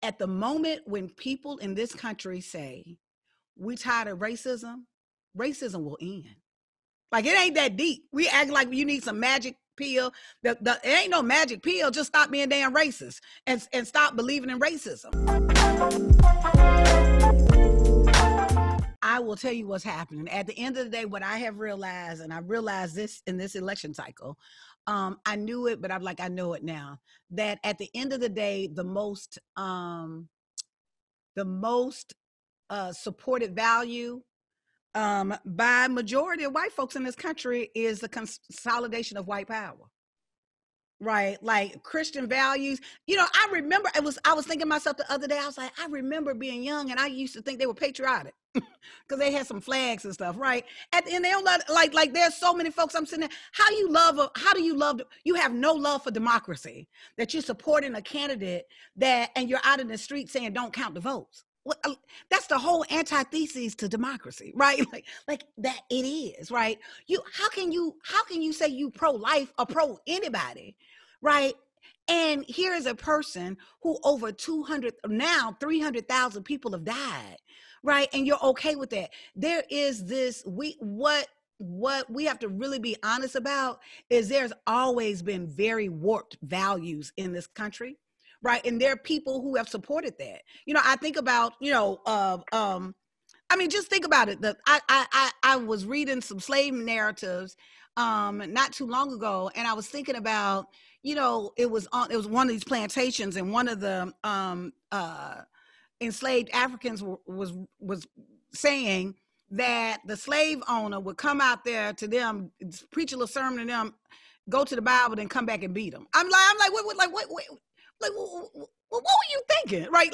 at the moment when people in this country say, we tired of racism, racism will end. Like, it ain't that deep. We act like you need some magic pill. It ain't no magic pill. Just stop being damn racist and stop believing in racism. I will tell you what's happening. At the end of the day, what I have realized, and I realized this in this election cycle, I knew it, but I'm like, I know it now, that at the end of the day, the most supported value by majority of white folks in this country is the consolidation of white power. Right, like Christian values. I remember I was thinking to myself the other day, I was like, I remember being young and I used to think they were patriotic because they had some flags and stuff, right? At the end, they don't like there's so many folks I'm sitting there. How do you love, you have no love for democracy, that you're supporting a candidate and you're out in the street saying don't count the votes. That's the whole antithesis to democracy, right? Like that it is, right? How can you say you pro-life or pro anybody, right? And here is a person who over 300,000 people have died, right? And you're okay with that. There is this, what we have to really be honest about is there's always been very warped values in this country. Right. And there are people who have supported that. I think about, just think about it. I was reading some slave narratives not too long ago, and I was thinking about, it was one of these plantations, and one of the enslaved Africans was saying that the slave owner would come out there to them, preach a little sermon to them, go to the Bible, then come back and beat them. I'm like, what? Like, what were you thinking? Right.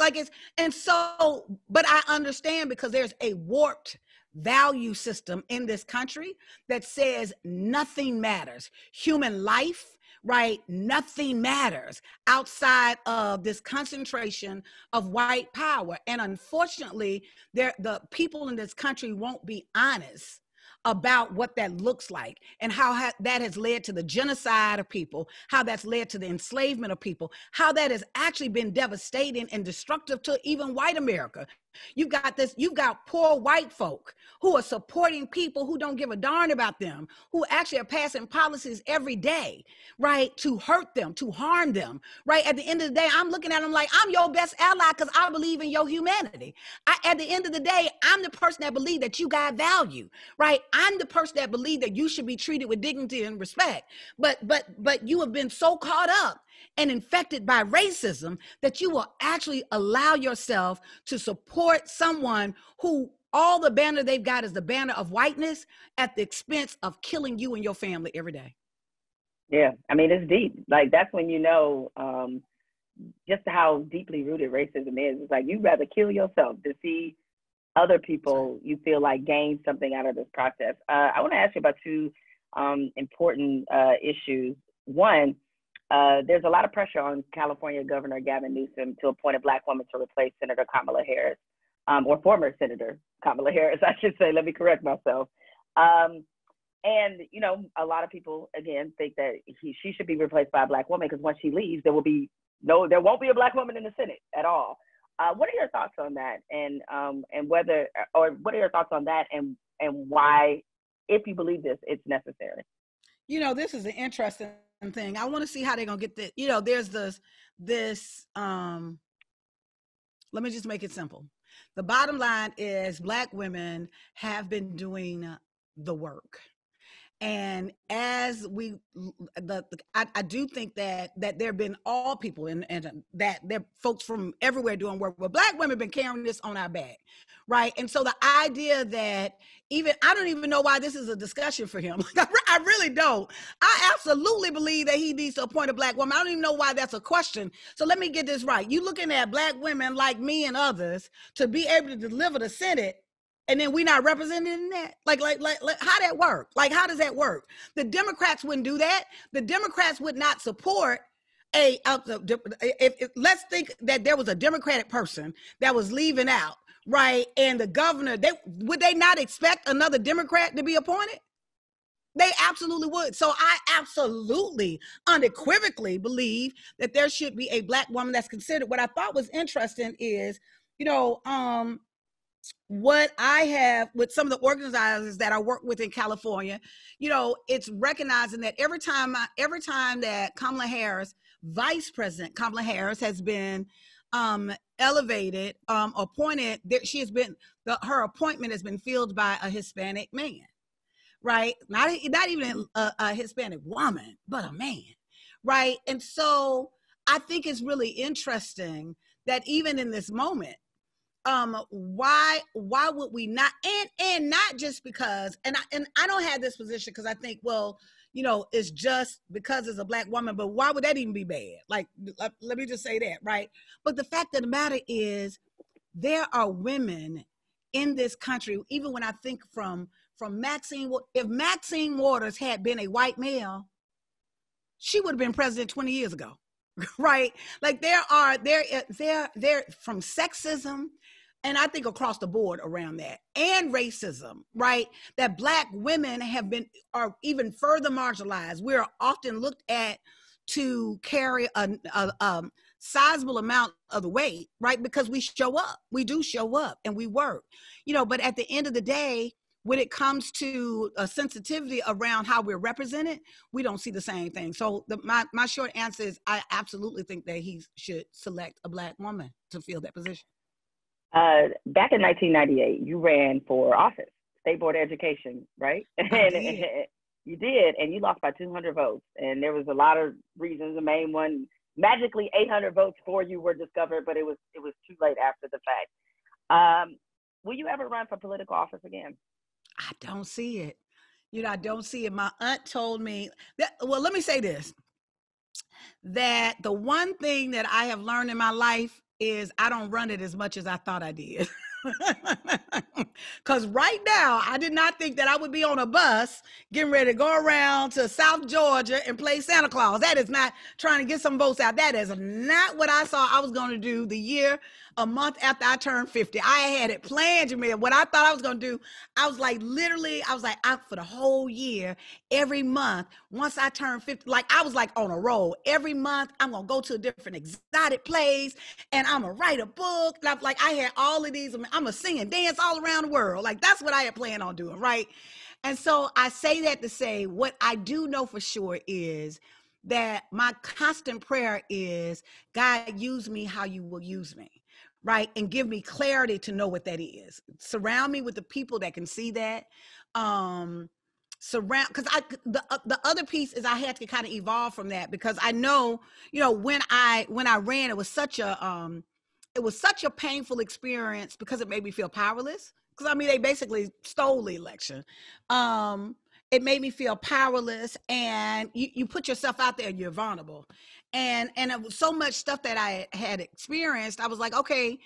But I understand, because there's a warped value system in this country that says nothing matters. Human life, right? Nothing matters outside of this concentration of white power. And unfortunately, the people in this country won't be honest about what that looks like, and how that has led to the genocide of people, how that's led to the enslavement of people, how that has actually been devastating and destructive to even white America. You've got poor white folk who are supporting people who don't give a darn about them, who actually are passing policies every day, right, to hurt them, to harm them, right? At the end of the day, I'm looking at them like, I'm your best ally because I believe in your humanity. At the end of the day, I'm the person that believes that you got value, right? I'm the person that believes that you should be treated with dignity and respect. But you have been so caught up and infected by racism that you will actually allow yourself to support someone who all the banner they've got is the banner of whiteness at the expense of killing you and your family every day. Yeah, it's deep. Like, that's when you know just how deeply rooted racism is. It's like, you'd rather kill yourself to see other people you feel like gain something out of this process. I want to ask you about two important issues. One, there's a lot of pressure on California Governor Gavin Newsom to appoint a Black woman to replace Senator Kamala Harris, or former Senator Kamala Harris, I should say. Let me correct myself. And, a lot of people, again, think that she should be replaced by a Black woman, because once she leaves, there won't be a Black woman in the Senate at all. What are your thoughts on that? And what are your thoughts on that, and why, if you believe this, it's necessary? This is an interesting thing. I want to see how they're going to get this. There's this, let me just make it simple. The bottom line is Black women have been doing the work. And as I do think that there have been all people and that there are folks from everywhere doing work, but Black women have been carrying this on our back, right? And so the idea that I don't even know why this is a discussion for him. I really don't. I absolutely believe that he needs to appoint a Black woman. I don't even know why that's a question. So let me get this right. You looking at Black women like me and others to be able to deliver the Senate, and then we're not represented in that? Like, how that work? Like, how does that work? The Democrats wouldn't do that. The Democrats would not support let's think that there was a Democratic person that was leaving out, right? And the governor, would they not expect another Democrat to be appointed? They absolutely would. So I absolutely unequivocally believe that there should be a Black woman that's considered. What I thought was interesting is, you know, what I have with some of the organizers that I work with in California, you know, it's recognizing that every time that Kamala Harris, Vice President Kamala Harris, has been elevated, appointed, she has been, her appointment has been filled by a Hispanic man, right? Not even a Hispanic woman, but a man, right? And so I think it's really interesting that even in this moment, why would we not, and not just because, and I don't have this position because I think, well, you know, it's just because it's a Black woman, but why would that even be bad? Like, let me just say that, right? But the fact of the matter is, there are women in this country, even when I think from Maxine, if Maxine Waters had been a white male, she would have been president 20 years ago, right? Like there from sexism, and I think across the board around that, and racism, right? That Black women are even further marginalized. We're often looked at to carry a sizable amount of the weight, right? Because we show up, we do show up, and we work, you know. But at the end of the day, when it comes to a sensitivity around how we're represented, we don't see the same thing. So my short answer is, I absolutely think that he should select a Black woman to fill that position. Back in 1998, you ran for office, State Board of Education, right? And you did, and you lost by 200 votes. And there was a lot of reasons. The main one, magically 800 votes for you were discovered, but it was too late after the fact. Will you ever run for political office again? I don't see it. You know, I don't see it. My aunt told me that, well, let me say this, that the one thing that I have learned in my life is I don't run it as much as I thought I did. Because right now, I did not think that I would be on a bus getting ready to go around to South Georgia and play Santa Claus. That is not trying to get some votes out. That is not what I saw I was going to do a month after I turned 50. I had it planned, Jemele. What I thought I was going to do, I was like out for the whole year, every month. Once I turned 50, like I was like on a roll. Every month, I'm going to go to a different exotic place and I'm going to write a book. Like I had all of these, I'm going to sing and dance all around the world. Like that's what I had planned on doing, right? And so I say that to say, what I do know for sure is that my constant prayer is, God, use me how you will use me, right? And give me clarity to know what that is. Surround me with the people that can see that. Because the other piece is I had to kind of evolve from that, because I know, you know, when I ran, it was such a painful experience because it made me feel powerless. Because I mean, they basically stole the election. It made me feel powerless, and you put yourself out there, you're vulnerable. And it was so much stuff that I had experienced. I was like, okay,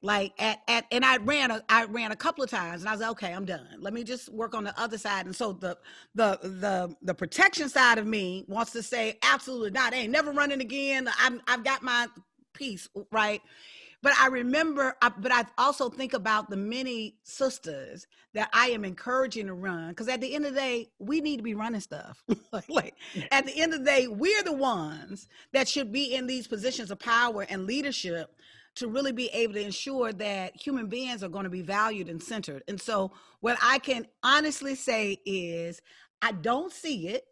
like and I ran a couple of times, and I was like, okay, I'm done. Let me just work on the other side. And so the protection side of me wants to say, absolutely not. I ain't never running again. I've got my piece, right? But I remember, but I also think about the many sisters that I am encouraging to run, because at the end of the day, we need to be running stuff. Like at the end of the day, we're the ones that should be in these positions of power and leadership to really be able to ensure that human beings are going to be valued and centered. And so what I can honestly say is, I don't see it.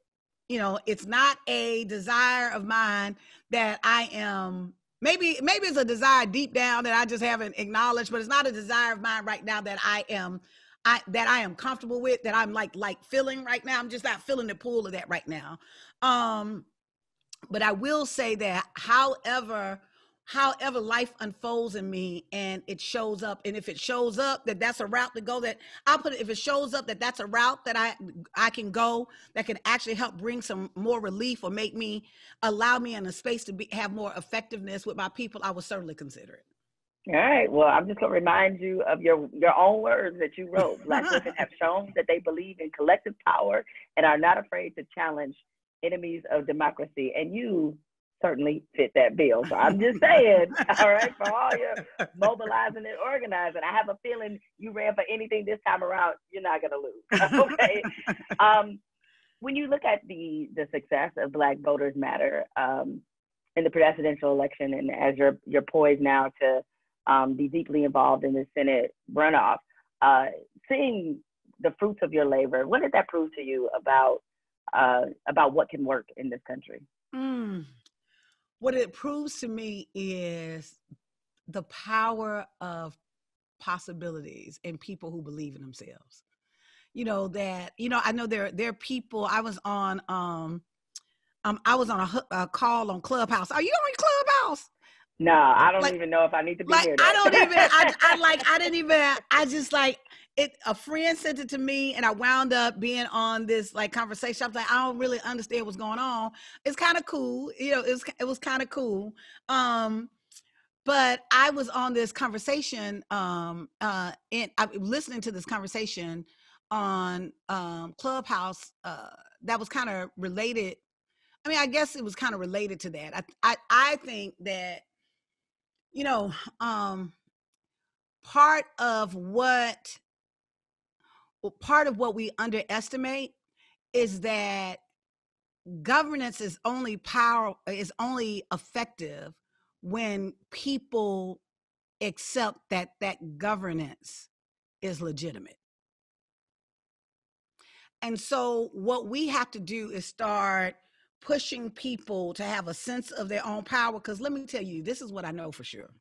You know, it's not a desire of mine that I am, maybe it's a desire deep down that I just haven't acknowledged, but it's not a desire of mine right now that I am comfortable with, that I'm like feeling right now. I'm just not feeling the pull of that right now. But I will say that however life unfolds in me and it shows up, and if it shows up that that's a route to go, that I'll put it, if it shows up that that's a route that I can go, that can actually help bring some more relief or allow me in a space to have more effectiveness with my people, I would certainly consider it. All right. Well, I'm just going to remind you of your own words that you wrote. Black women have shown that they believe in collective power and are not afraid to challenge enemies of democracy. And you certainly fit that bill. So I'm just saying, all right, for all your mobilizing and organizing, I have a feeling you ran for anything this time around, you're not going to lose. Okay. When you look at the success of Black Voters Matter in the presidential election, and as you're poised now to be deeply involved in the Senate runoff, seeing the fruits of your labor, what did that prove to you about what can work in this country? What it proves to me is the power of possibilities and people who believe in themselves. I know there are people. I was on a call on Clubhouse. Are you on Clubhouse? No, I don't even know if I need to be near that. I don't even. I didn't even. I just like it. A friend sent it to me, and I wound up being on this like conversation. I was like, I don't really understand what's going on. It's kind of cool, it was kind of cool. But I was on this conversation, and I'm listening to this conversation on Clubhouse that was kind of related. I mean, I guess it was kind of related to that. I think that, part of what we underestimate is that governance is only effective when people accept that governance is legitimate. And so what we have to do is start pushing people to have a sense of their own power. Because let me tell you, this is what I know for sure.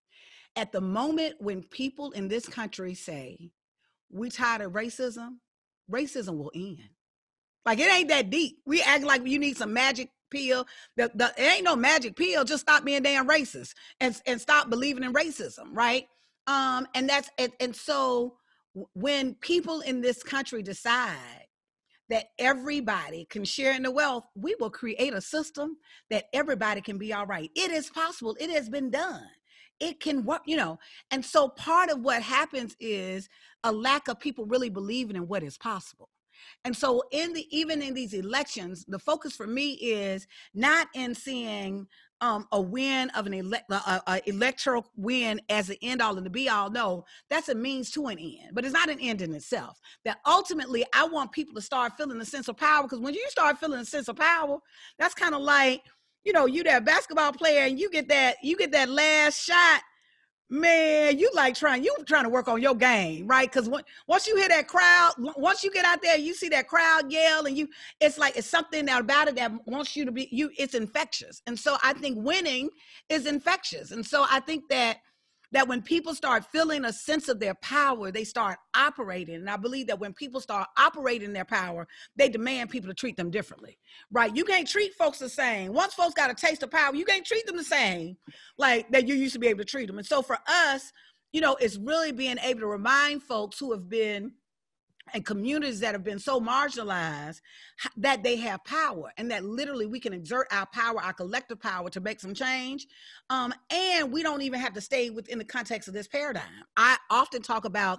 At the moment when people in this country say, we tired of racism will end. Like, it ain't that deep. We act like you need some magic pill. It ain't no magic pill. Just stop being damn racist and stop believing in racism, right? And so when people in this country decide that everybody can share in the wealth, we will create a system that everybody can be all right. It is possible. It has been done. It can work, And so part of what happens is a lack of people really believing in what is possible. And so even in these elections, the focus for me is not in seeing a win of an electoral win as the end all and the be all. No, that's a means to an end, but it's not an end in itself. That ultimately, I want people to start feeling a sense of power, because when you start feeling a sense of power, that's kind of like, you that basketball player and you get that last shot. Man, you trying to work on your game, right? Because once you hear that crowd, once you get out there, you see that crowd yell, and it's something about it that wants you to be it's infectious. And so I think winning is infectious. And so I think that when people start feeling a sense of their power, they start operating. And I believe that when people start operating their power, they demand people to treat them differently, right? You can't treat folks the same. Once folks got a taste of power, you can't treat them the same like that you used to be able to treat them. And so for us, it's really being able to remind folks who have been and communities that have been so marginalized that they have power, and that literally we can exert our power, our collective power, to make some change. And we don't even have to stay within the context of this paradigm. I often talk about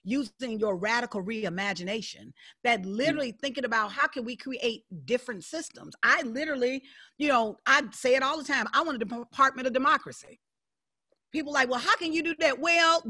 using your radical reimagination, that literally thinking about how can we create different systems. I literally, I say it all the time, I want a Department of Democracy. People like, well, how can you do that? Well,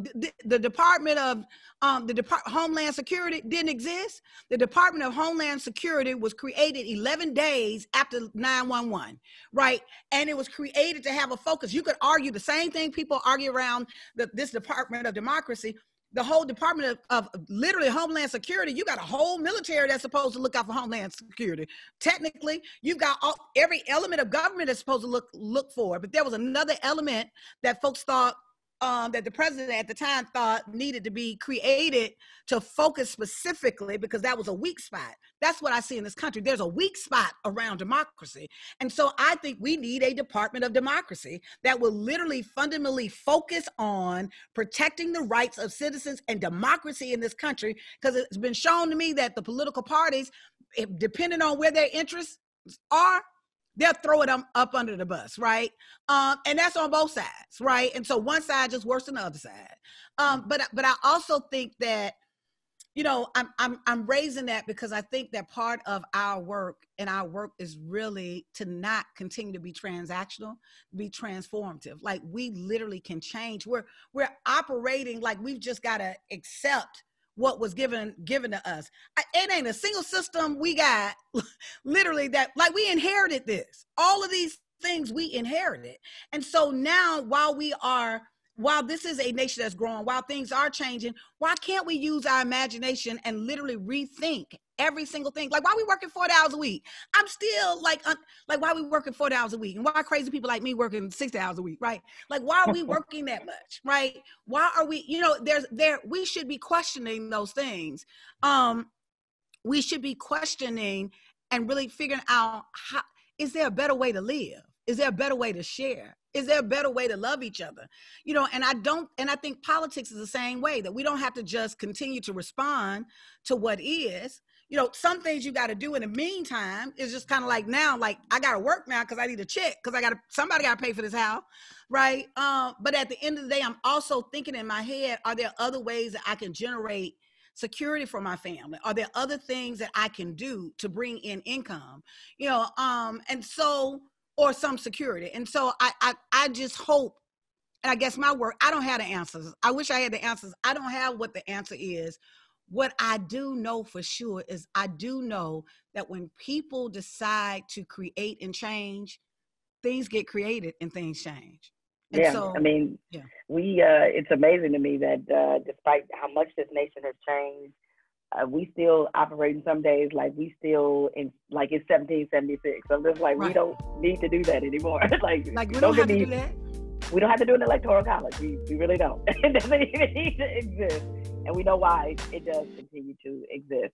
the Department of Homeland Security didn't exist. The Department of Homeland Security was created 11 days after 9/11, right? And it was created to have a focus. You could argue the same thing people argue around this Department of Democracy. The whole Department of literally Homeland Security, you got a whole military that's supposed to look out for Homeland Security. Technically, you've got every element of government that's supposed to look for. But there was another element that folks thought, that the president at the time thought needed to be created to focus specifically, because that was a weak spot. That's what I see in this country. There's a weak spot around democracy. And so I think we need a Department of Democracy that will literally fundamentally focus on protecting the rights of citizens and democracy in this country, because it's been shown to me that the political parties, depending on where their interests are, they'll throw it up under the bus, right? And that's on both sides, right? And so one side just worse than the other side. But I also think that I'm raising that because I think that part of our work is really to not continue to be transactional, be transformative. Like we literally can change. We're operating like we've just got to accept what was given to us. It ain't a single system we got literally that, like, we inherited this. All of these things we inherited. And so now while this is a nation that's growing, while things are changing, why can't we use our imagination and literally rethink every single thing? Like, why are we working 40 hours a week? I'm still like why are we working 40 hours a week? And why are crazy people like me working 60 hours a week, right? Like, why are we working that much, right? Why are we, we should be questioning those things. We should be questioning and really figuring out, is there a better way to live? Is there a better way to share? Is there a better way to love each other? And I think politics is the same way, that we don't have to just continue to respond to what is. Some things you got to do in the meantime is just kind of like now, like I got to work now because I need a check because somebody got to pay for this house, right? But at the end of the day, I'm also thinking in my head, are there other ways that I can generate security for my family? Are there other things that I can do to bring in income? And so, or some security. And so I just hope, and I guess my work, I don't have the answers. I wish I had the answers. I don't have what the answer is. What I do know for sure is I do know that when people decide to create and change, things get created and things change. And yeah, so, I mean, yeah. It's amazing to me that despite how much this nation has changed, we still operate in some days like we still in like it's 1776. So I'm just like, right. We don't need to do that anymore. like we don't have to do that. We don't have to do an electoral college. We really don't. It doesn't even need to exist. And we know why it does continue to exist.